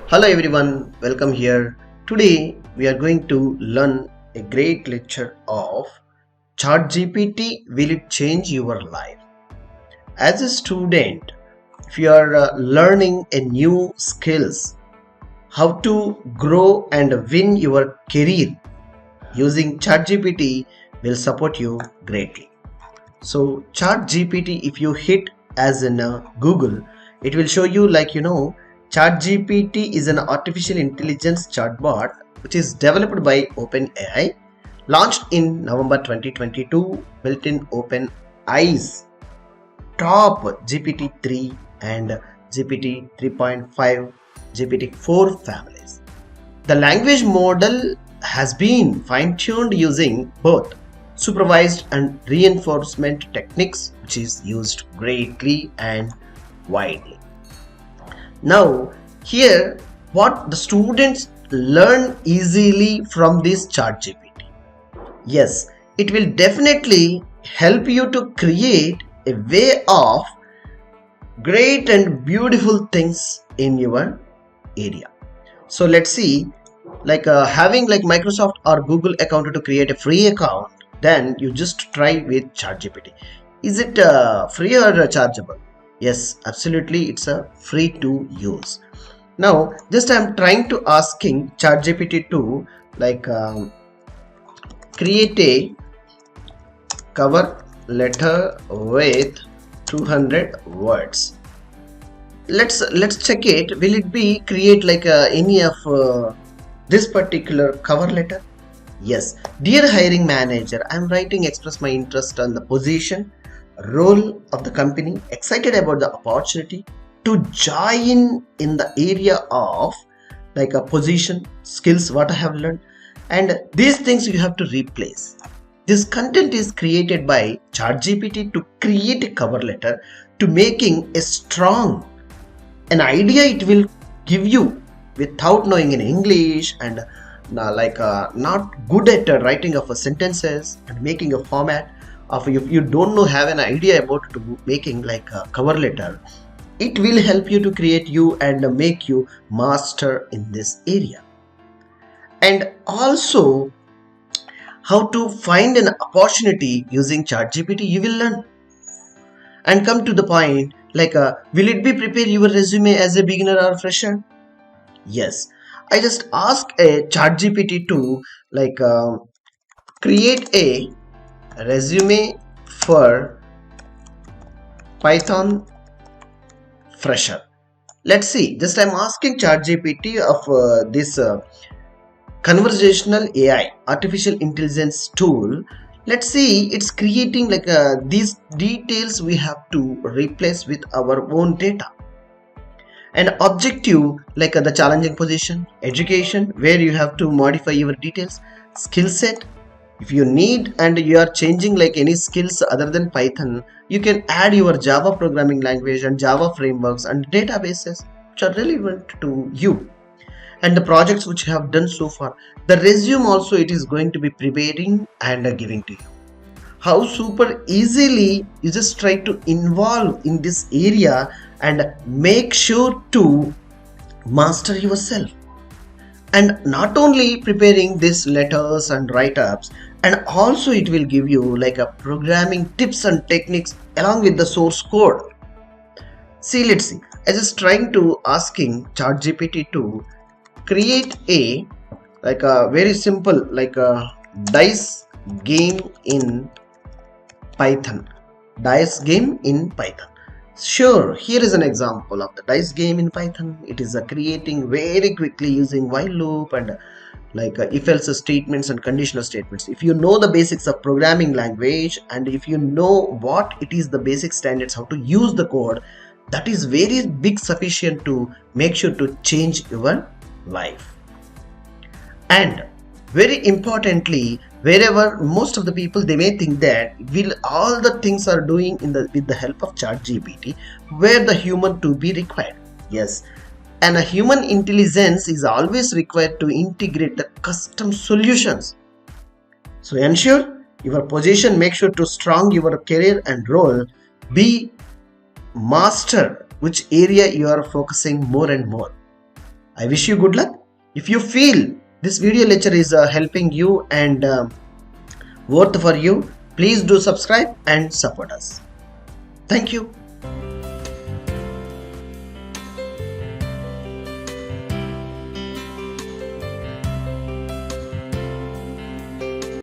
Hello everyone, welcome here. Today we are going to learn a great lecture of ChatGPT. Will it change your life? As a student, if you are learning a new skills, how to grow and win your career using ChatGPT will support you greatly. So ChatGPT, if you hit as in Google, it will show you ChatGPT is an artificial intelligence chatbot which is developed by OpenAI, launched in November 2022, built in OpenAI's top GPT-3 and GPT 3.5, GPT-4 families. The language model has been fine-tuned using both supervised and reinforcement techniques, which is used greatly and widely. Now, here what the students learn easily from this ChatGPT. Yes, it will definitely help you to create a way of great and beautiful things in your area. So let's see, having Microsoft or Google account to create a free account, then you just try with ChatGPT. Is it free or chargeable? Yes, absolutely, it's a free to use. Now just I'm trying to asking ChatGPT to create a cover letter with 200 words. Let's check it. Will it be create any of this particular cover letter? Yes. Dear hiring manager, I'm writing express my interest on the position, role of the company, excited about the opportunity to join in the area of like a position, skills, what I have learned, and these things you have to replace. This content is created by ChatGPT to create a cover letter to making a strong an idea it will give you without knowing in English and not good at writing of a sentences and making a format of if you don't know have an idea about to making like a cover letter. It will help you to create you and make you master in this area. And also how to find an opportunity using ChatGPT you will learn. And come to the point will it be prepare your resume as a beginner or fresher? Yes, I just ask a ChatGPT to create a resume for Python fresher. Let's see, just I'm asking ChatGPT of this conversational AI artificial intelligence tool. Let's see, it's creating these details we have to replace with our own data. And objective the challenging position, education where you have to modify your details, skill set if you need and you are changing like any skills other than Python, you can add your Java programming language and Java frameworks and databases which are relevant to you and the projects which you have done so far. The resume also it is going to be preparing and giving to you. How super easily you just try to involve in this area and make sure to master yourself. And not only preparing these letters and write-ups, and also it will give you like a programming tips and techniques along with the source code. See, let's see, I just trying to asking ChatGPT to create a very simple dice game in Python. Dice game in Python. Sure, here is an example of the dice game in Python. It is creating very quickly using while loop and if else statements and conditional statements. If you know the basics of programming language and if you know what it is the basic standards how to use the code, that is very big sufficient to make sure to change your life. And very importantly, wherever most of the people they may think that will all the things are doing in the with the help of ChatGPT, where the human to be required. Yes, and a human intelligence is always required to integrate the custom solutions. So ensure your position, make sure to strong your career and role, be master which area you are focusing more and more. I wish you good luck. If you feel this video lecture is helping you and worth for you, please do subscribe and support us. Thank you.